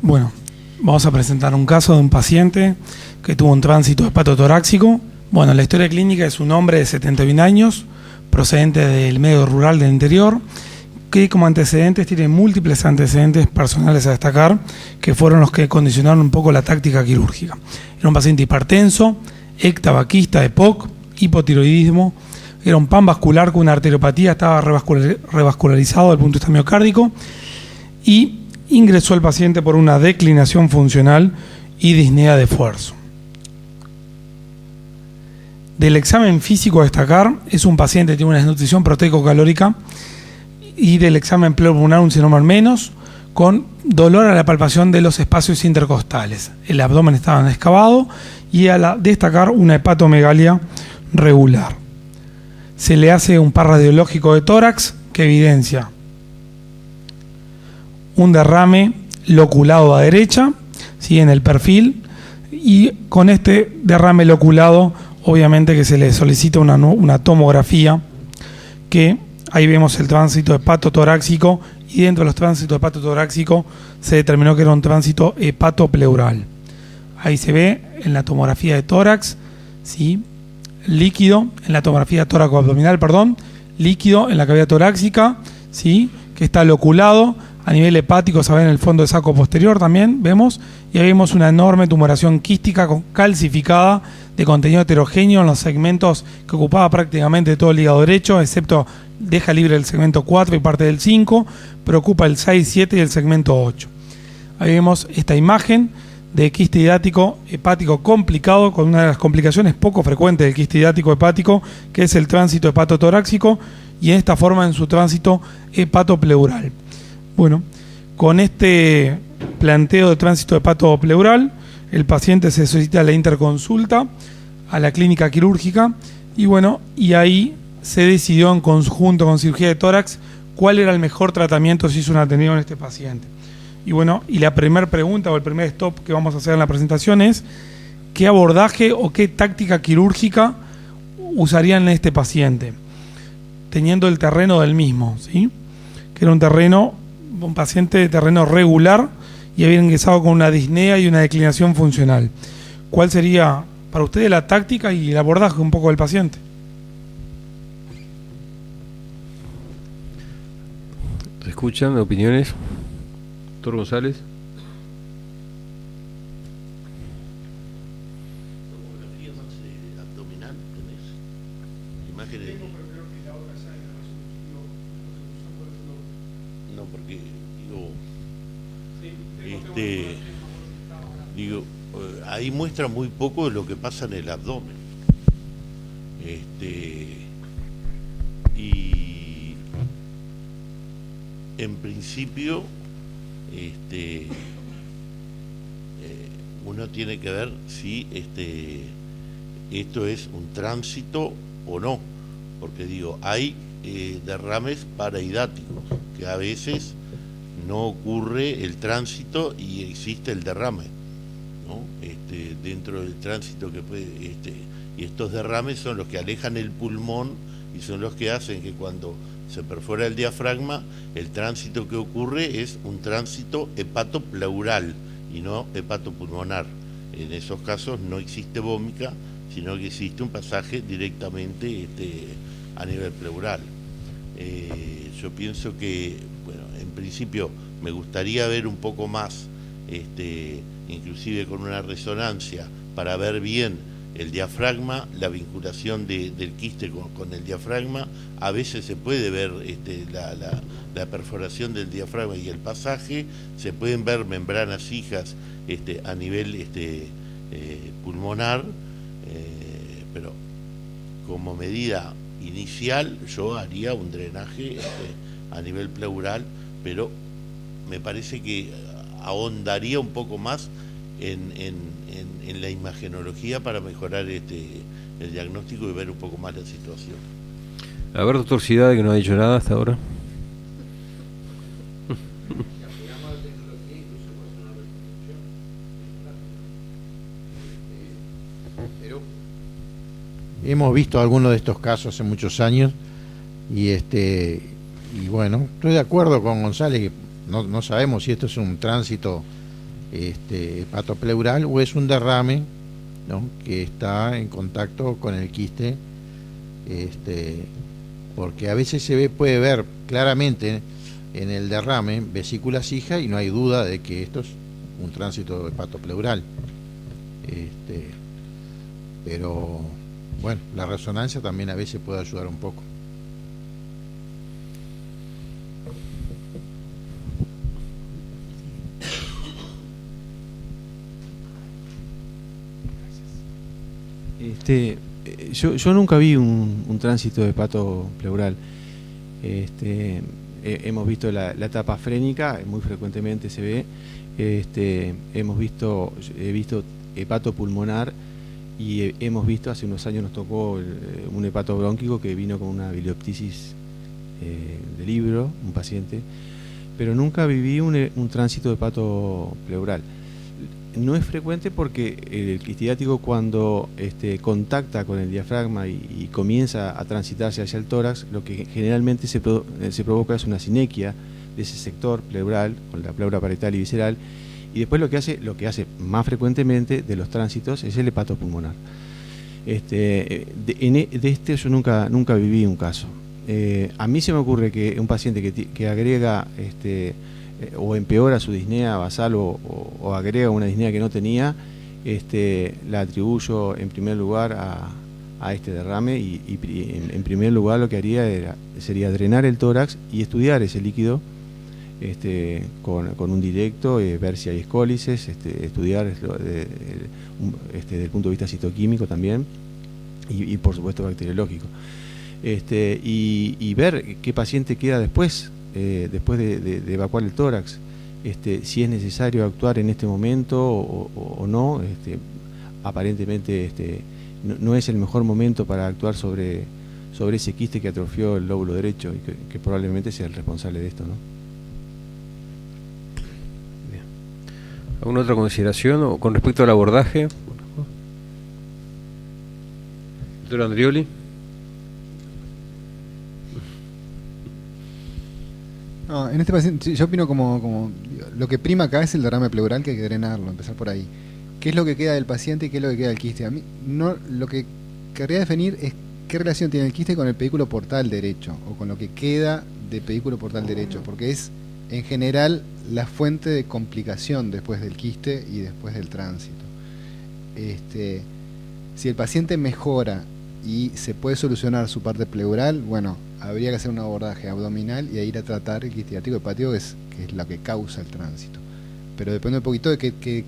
Bueno, vamos a presentar un caso de un paciente que tuvo un tránsito hepatotorácico. Bueno, la historia clínica es un hombre de 71 años, procedente del medio rural del interior, que como antecedentes tiene múltiples antecedentes personales a destacar, que fueron los que condicionaron un poco la táctica quirúrgica. Era un paciente hipertenso, ectabaquista de POC, hipotiroidismo, era un panvascular con una arteriopatía, estaba revascularizado desde el punto de vista miocárdico y ingresó el paciente por una declinación funcional y disnea de esfuerzo. Del examen físico a destacar, es un paciente que tiene una desnutrición proteico-calórica y del examen pleuropulmonar un cianoma al menos, con dolor a la palpación de los espacios intercostales. El abdomen estaba excavado y a destacar una hepatomegalia regular. Se le hace un par radiológico de tórax que evidencia un derrame loculado a derecha, ¿sí?, en el perfil, y con este derrame loculado obviamente que se le solicita una tomografía, que ahí vemos el tránsito hepatotorácico, y dentro de los tránsitos hepatotorácicos se determinó que era un tránsito hepatopleural. Ahí se ve en la tomografía de tórax, ¿sí?, líquido, en la tomografía tóraco-abdominal, líquido en la cavidad torácica, ¿sí?, que está loculado. A nivel hepático se ve en el fondo de saco posterior también, vemos, y ahí vemos una enorme tumoración quística calcificada de contenido heterogéneo en los segmentos que ocupaba prácticamente todo el hígado derecho, excepto deja libre el segmento 4 y parte del 5, pero ocupa el 6, 7 y el segmento 8. Ahí vemos esta imagen de quiste hidático hepático complicado, con una de las complicaciones poco frecuentes del quiste hidático hepático, que es el tránsito hepatotorácico, y en esta forma en su tránsito hepatopleural. Bueno, con este planteo de tránsito hepatopleural, el paciente se solicita la interconsulta a la clínica quirúrgica y bueno, y ahí se decidió en conjunto con cirugía de tórax cuál era el mejor tratamiento si hizo un atendido en este paciente. Y bueno, y la primera pregunta o el primer stop que vamos a hacer en la presentación es ¿qué abordaje o qué táctica quirúrgica usarían en este paciente? Teniendo el terreno del mismo, ¿sí?, que era un paciente de terreno regular y había ingresado con una disnea y una declinación funcional. ¿Cuál sería para ustedes la táctica y el abordaje un poco del paciente? ¿Escuchan opiniones? Doctor González. Tomografía más abdominal, ¿tenés? Imágenes. No, porque ahí muestra muy poco de lo que pasa en el abdomen. Y en principio uno tiene que ver si esto es un tránsito o no, porque hay derrames paraidáticos, que a veces no ocurre el tránsito y existe el derrame, ¿no? Dentro del tránsito que puede, y estos derrames son los que alejan el pulmón y son los que hacen que cuando se perfora el diafragma, el tránsito que ocurre es un tránsito hepatopleural y no hepatopulmonar. En esos casos no existe vómica, sino que existe un pasaje directamente a nivel pleural. Yo pienso que, bueno, en principio me gustaría ver un poco más, inclusive con una resonancia, para ver bien el diafragma, la vinculación del quiste con el diafragma. A veces se puede ver la perforación del diafragma y el pasaje, se pueden ver membranas fijas a nivel pulmonar, pero como medida inicial yo haría un drenaje a nivel pleural, pero me parece que ahondaría un poco más en la imagenología para mejorar el diagnóstico y ver un poco más la situación. A ver, doctor Cidade, que no ha dicho nada hasta ahora. Pero hemos visto algunos de estos casos hace muchos años y bueno, estoy de acuerdo con González que no sabemos si esto es un tránsito hepatopleural o es un derrame, ¿no?, que está en contacto con el quiste, porque a veces puede ver claramente en el derrame vesícula fija y no hay duda de que esto es un tránsito hepatopleural. Pero bueno, la resonancia también a veces puede ayudar un poco. Yo nunca vi un tránsito de hepato pleural. Hemos visto la etapa frénica, muy frecuentemente se ve. He visto hepato pulmonar y hemos visto, hace unos años nos tocó un hepato brónquico que vino con una bilioptisis de libro, un paciente, pero nunca viví un tránsito de hepato pleural. No es frecuente porque el quistidático, cuando contacta con el diafragma y comienza a transitarse hacia el tórax, lo que generalmente se provoca es una sinequia de ese sector pleural, con la pleura parietal y visceral, y después lo que hace más frecuentemente de los tránsitos es el hepato pulmonar. De yo nunca viví un caso. A mí se me ocurre que un paciente que agrega o empeora su disnea basal o agrega una disnea que no tenía, la atribuyo en primer lugar a este derrame y en primer lugar lo que haría sería drenar el tórax y estudiar ese líquido con un directo, ver si hay escólices, estudiar desde el punto de vista citoquímico también y por supuesto bacteriológico, y ver qué paciente queda después de evacuar el tórax, si es necesario actuar en este momento o no. Aparentemente no es el mejor momento para actuar sobre ese quiste que atrofió el lóbulo derecho y que probablemente sea el responsable de esto, ¿no? Bien. ¿Alguna otra consideración o con respecto al abordaje? Doctor Andrioli. No, en este paciente, yo opino como lo que prima acá es el derrame pleural, que hay que drenarlo, empezar por ahí. ¿Qué es lo que queda del paciente y qué es lo que queda del quiste? A mí lo que querría definir es qué relación tiene el quiste con el pedículo portal derecho o con lo que queda de pedículo portal derecho, porque es en general la fuente de complicación después del quiste y después del tránsito. Si el paciente mejora y se puede solucionar su parte pleural, bueno, habría que hacer un abordaje abdominal y ir a tratar el quistidático hepático, que es lo que causa el tránsito. Pero depende un poquito de qué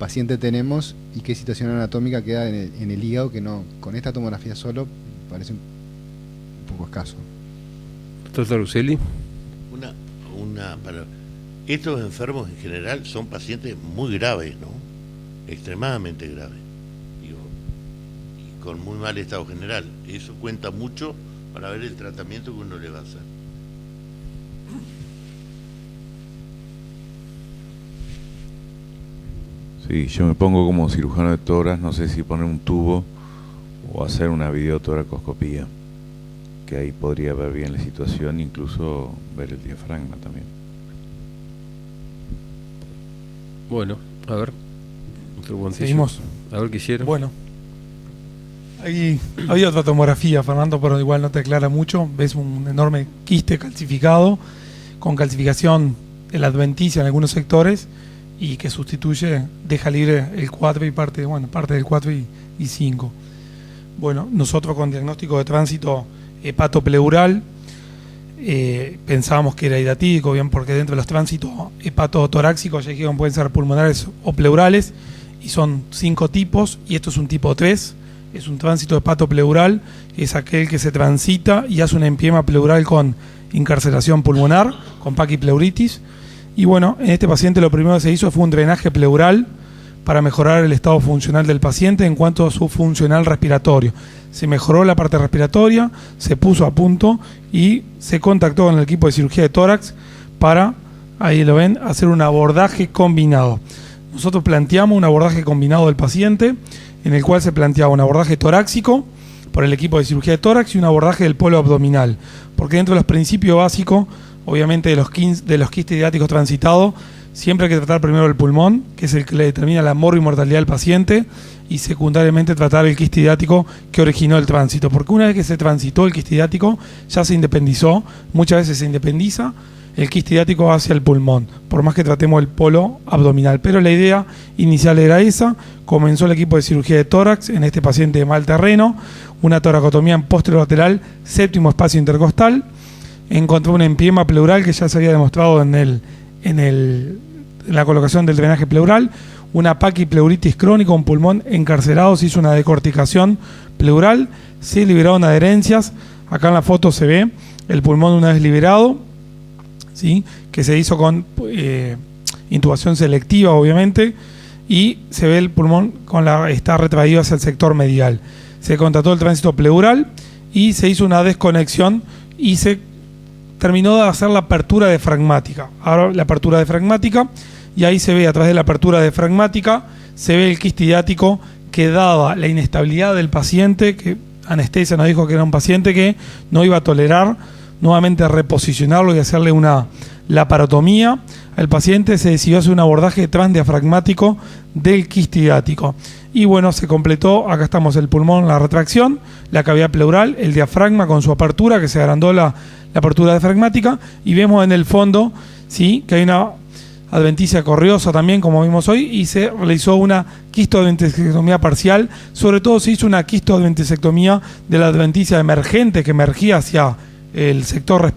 paciente tenemos y qué situación anatómica queda en el hígado, que no, con esta tomografía solo parece un poco escaso. Doctor Uccelli. Para estos enfermos en general son pacientes muy graves, ¿no? Extremadamente graves. Y con muy mal estado general. Eso cuenta mucho para ver el tratamiento que uno le va a hacer. Sí, yo me pongo como cirujano de tórax, no sé si poner un tubo o hacer una videotoracoscopía, que ahí podría ver bien la situación, incluso ver el diafragma también. Bueno, a ver. Seguimos. A ver qué hicieron. Bueno. Ahí había otra tomografía, Fernando, pero igual no te aclara mucho. Ves un enorme quiste calcificado, con calcificación en la adventicia en algunos sectores, y que deja libre el 4 y parte del 4 y 5. Bueno, nosotros con diagnóstico de tránsito hepatopleural pensábamos que era hidatídico, bien, porque dentro de los tránsitos hepatotoráxicos ya dijeron pueden ser pulmonares o pleurales, y son 5 tipos, y esto es un tipo 3. Es un tránsito hepatopleural, es aquel que se transita y hace un empiema pleural con incarceración pulmonar, con paquipleuritis. Y bueno, en este paciente lo primero que se hizo fue un drenaje pleural para mejorar el estado funcional del paciente en cuanto a su funcional respiratorio. Se mejoró la parte respiratoria, se puso a punto y se contactó con el equipo de cirugía de tórax para, ahí lo ven, hacer un abordaje combinado. Nosotros planteamos un abordaje combinado del paciente, en el cual se planteaba un abordaje torácico por el equipo de cirugía de tórax y un abordaje del polo abdominal, porque dentro de los principios básicos, obviamente de los quistes hidráticos transitados, siempre hay que tratar primero el pulmón, que es el que le determina la morbi-mortalidad del paciente, y secundariamente tratar el quiste hidático que originó el tránsito. Porque una vez que se transitó el quiste hidático, ya se independizó, muchas veces se independiza el quiste hidático hacia el pulmón, por más que tratemos el polo abdominal. Pero la idea inicial era esa. Comenzó el equipo de cirugía de tórax en este paciente de mal terreno, una toracotomía en posterolateral, séptimo espacio intercostal. Encontró un empiema pleural que ya se había demostrado en la colocación del drenaje pleural, una paquipleuritis crónica, un pulmón encarcelado, se hizo una decorticación pleural, se liberaron adherencias. Acá en la foto se ve el pulmón una vez liberado, ¿sí?, que se hizo con intubación selectiva, obviamente, y se ve el pulmón está retraído hacia el sector medial. Se contrató el tránsito pleural y se hizo una desconexión y se terminó de hacer la apertura diafragmática. Ahora la apertura diafragmática, y ahí se ve, a través de la apertura diafragmática, se ve el quiste hidático que, daba la inestabilidad del paciente, que anestesia nos dijo que era un paciente que no iba a tolerar nuevamente reposicionarlo y hacerle una laparotomía. El paciente se decidió hacer un abordaje transdiafragmático del quiste hidático. Y bueno, se completó, acá estamos el pulmón, la retracción, la cavidad pleural, el diafragma con su apertura, que se agrandó la apertura diafragmática, y vemos en el fondo, ¿sí?, que hay una adventicia corriosa también, como vimos hoy, y se realizó una quistoadventisectomía parcial. Sobre todo se hizo una quistoadventisectomía de la adventicia emergente que emergía hacia el sector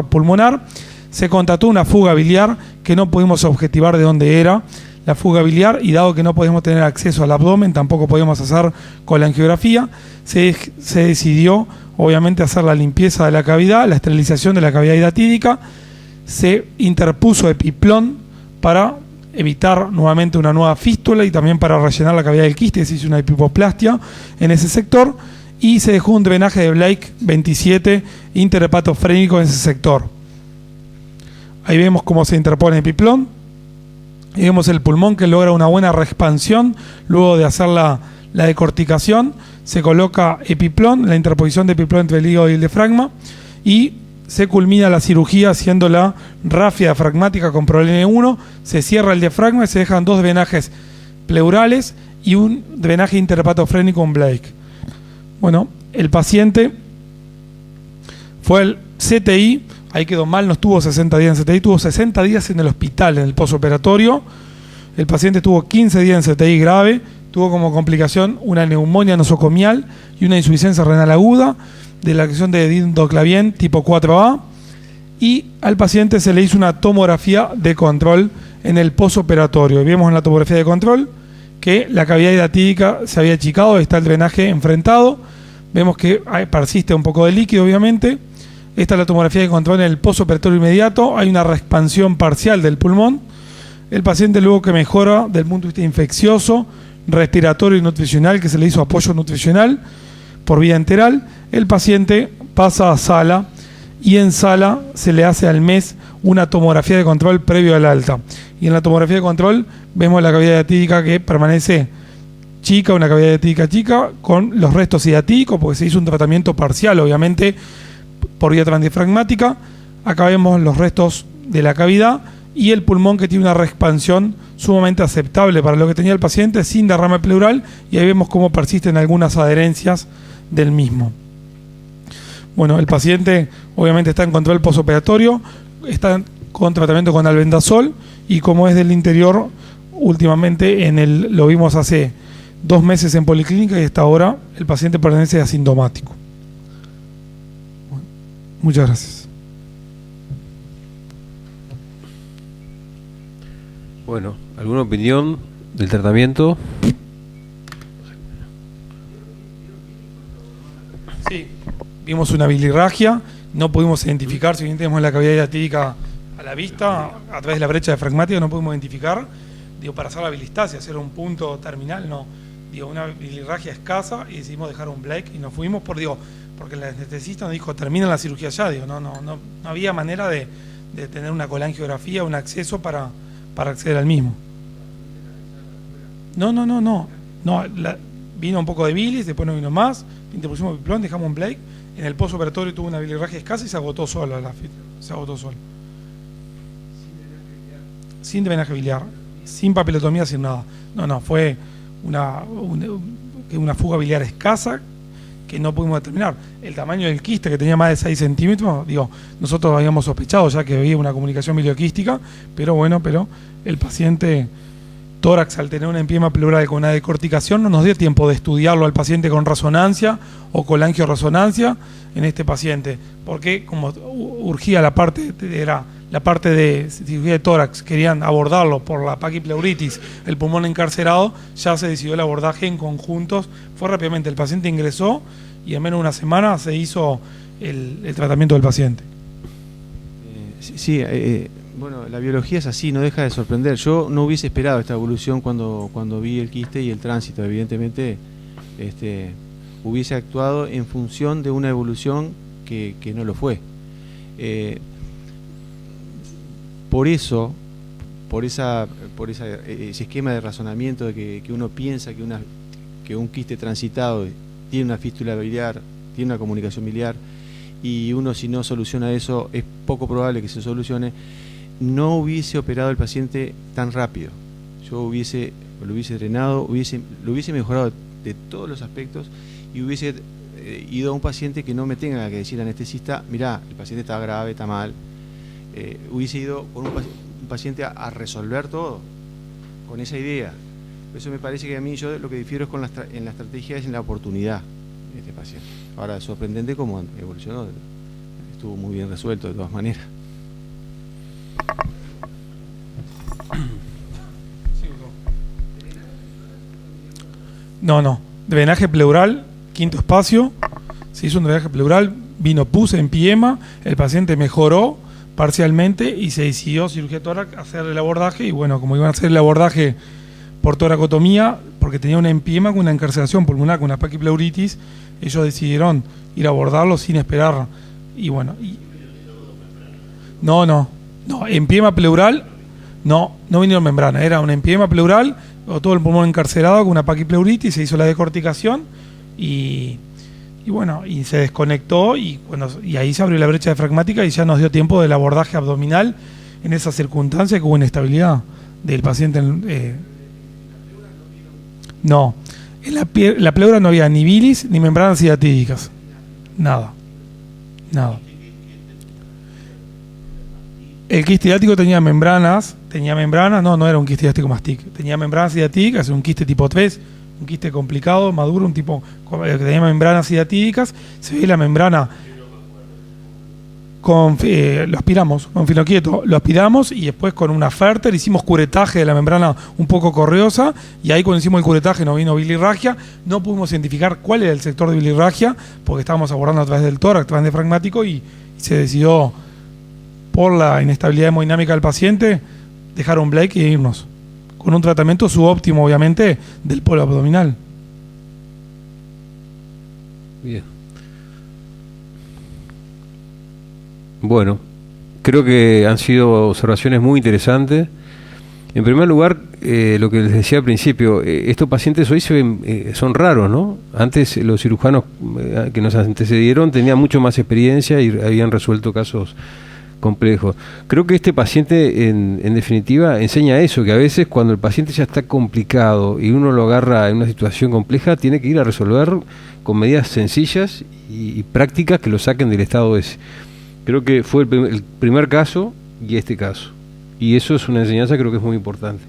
pulmonar. Se constató una fuga biliar que no pudimos objetivar de dónde era la fuga biliar, y dado que no podemos tener acceso al abdomen, tampoco podemos hacer colangiografía. Se decidió obviamente hacer la limpieza de la cavidad, la esterilización de la cavidad hidatídica. Se interpuso epiplón para evitar nuevamente una nueva fístula y también para rellenar la cavidad del quiste. Se hizo una epipoplastia en ese sector y se dejó un drenaje de Blake 27 interhepatofrénico en ese sector. Ahí vemos cómo se interpone epiplón y vemos el pulmón que logra una buena reexpansión luego de hacer la decorticación. Se coloca epiplón, la interposición de epiplón entre el hígado y el diafragma, y se culmina la cirugía haciendo la rafia diafragmática con ProLN 1, se cierra el diafragma y se dejan dos drenajes pleurales y un drenaje interhepatofrénico en Blake. Bueno, el paciente fue al CTI, ahí quedó mal, no estuvo 60 días en CTI, tuvo 60 días en el hospital, en el posoperatorio. El paciente tuvo 15 días en CTI grave, tuvo como complicación una neumonía nosocomial y una insuficiencia renal aguda de la acción de dindoclavien tipo 4A, y al paciente se le hizo una tomografía de control en el posoperatorio. Vemos en la tomografía de control que la cavidad hidatídica se había achicado, está el drenaje enfrentado, vemos que persiste un poco de líquido, obviamente. Esta es la tomografía de control en el posoperatorio inmediato, hay una reexpansión parcial del pulmón. El paciente, luego que mejora del punto de vista infeccioso, respiratorio y nutricional, que se le hizo apoyo nutricional por vía enteral, el paciente pasa a sala, y en sala se le hace al mes una tomografía de control previo al alta. Y en la tomografía de control vemos la cavidad hidatídica que permanece chica, una cavidad hidatídica chica, con los restos hidatídicos, porque se hizo un tratamiento parcial, obviamente, por vía transdiafragmática. Acá vemos los restos de la cavidad y el pulmón, que tiene una reexpansión sumamente aceptable para lo que tenía el paciente, sin derrame pleural, y ahí vemos cómo persisten algunas adherencias del mismo. Bueno, el paciente obviamente está en control posoperatorio, está con tratamiento con albendazol, y como es del interior, últimamente lo vimos hace 2 meses en policlínica, y hasta ahora el paciente permanece asintomático. Bueno, muchas gracias. Bueno, ¿alguna opinión del tratamiento? Sí, vimos una bilirragia, no pudimos identificar, si bien tenemos la cavidad hidatídica a la vista, a través de la brecha diafragmática no pudimos identificar, para hacer la bilistasia, hacer un punto terminal, no, una bilirragia escasa, y decidimos dejar un Blake y nos fuimos porque el anestesista nos dijo, termina la cirugía ya, no había manera de tener una colangiografía, un acceso para acceder al mismo. No, vino un poco de bilis, después no vino más, interpusimos epiplón, dejamos un Blake, en el posoperatorio tuvo una bilirragia escasa y se agotó sola se agotó sola. sin drenaje biliar, sin papilotomía, sin nada. No, fue una fuga biliar escasa que no pudimos determinar. El tamaño del quiste, que tenía más de 6 centímetros, nosotros habíamos sospechado ya que había una comunicación bilioquística, pero el paciente tórax, al tener una empiema pleural con una decorticación, no nos dio tiempo de estudiarlo al paciente con resonancia o con angioresonancia en este paciente, porque como urgía la parte de cirugía de tórax, querían abordarlo por la paquipleuritis, el pulmón encarcerado, ya se decidió el abordaje en conjuntos, fue rápidamente, el paciente ingresó y en menos de una semana se hizo el tratamiento del paciente. Bueno, la biología es así, no deja de sorprender. Yo no hubiese esperado esta evolución cuando vi el quiste y el tránsito. Evidentemente, hubiese actuado en función de una evolución que no lo fue. Por ese esquema de razonamiento de que uno piensa que un quiste transitado tiene una fístula biliar, tiene una comunicación biliar, y uno, si no soluciona eso, es poco probable que se solucione, no hubiese operado el paciente tan rápido. Yo lo hubiese drenado, lo hubiese mejorado de todos los aspectos, y hubiese ido a un paciente que no me tenga que decir anestesista, mirá, el paciente está grave, está mal. Hubiese ido con un paciente a resolver todo, con esa idea. Eso me parece que a mí, yo lo que difiero es en la estrategia, es en la oportunidad de este paciente. Ahora, sorprendente cómo evolucionó, estuvo muy bien resuelto de todas maneras. No, drenaje pleural, quinto espacio, se hizo un drenaje pleural, vino pus, empiema, el paciente mejoró parcialmente y se decidió cirugía tórax, hacer el abordaje, y bueno, como iban a hacer el abordaje por toracotomía, porque tenía una empiema con una encarceración pulmonar, con una paquipleuritis, ellos decidieron ir a abordarlo sin esperar, y bueno, no, empiema pleural, no vinieron membrana, era una empiema pleural, o todo el pulmón encarcerado con una paquipleuritis, se hizo la decorticación, y bueno, y se desconectó, y ahí se abrió la brecha diafragmática y ya nos dio tiempo del abordaje abdominal en esa circunstancia que hubo inestabilidad del paciente. No, en la pleura no había ni bilis ni membranas hidatídicas, nada. El quiste hidático tenía membranas, no era un quiste hidático mastic, tenía membranas hidatídicas, un quiste tipo 3, un quiste complicado, maduro, un tipo que tenía membranas hidatídicas, se ve la membrana lo aspiramos con finoquieto, lo aspiramos y después con una férter hicimos curetaje de la membrana un poco correosa, y ahí cuando hicimos el curetaje no vino bilirragia, no pudimos identificar cuál era el sector de bilirragia porque estábamos abordando a través del tórax transdiafragmático, y se decidió, por la inestabilidad hemodinámica del paciente, dejar un Blake e irnos con un tratamiento subóptimo, obviamente, del polo abdominal. Bien. Bueno, creo que han sido observaciones muy interesantes. En primer lugar, lo que les decía al principio, estos pacientes hoy son raros, ¿no? Antes los cirujanos que nos antecedieron tenían mucho más experiencia y habían resuelto casos complejos. Creo que este paciente, en definitiva, enseña eso, que a veces cuando el paciente ya está complicado y uno lo agarra en una situación compleja, tiene que ir a resolver con medidas sencillas y prácticas que lo saquen del estado ese. Creo que fue el primer caso y este caso. Y eso es una enseñanza, creo que es muy importante.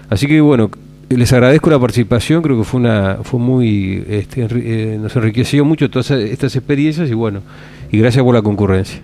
Así que bueno, les agradezco la participación, creo que fue muy, nos enriqueció mucho todas estas experiencias, y bueno, y gracias por la concurrencia.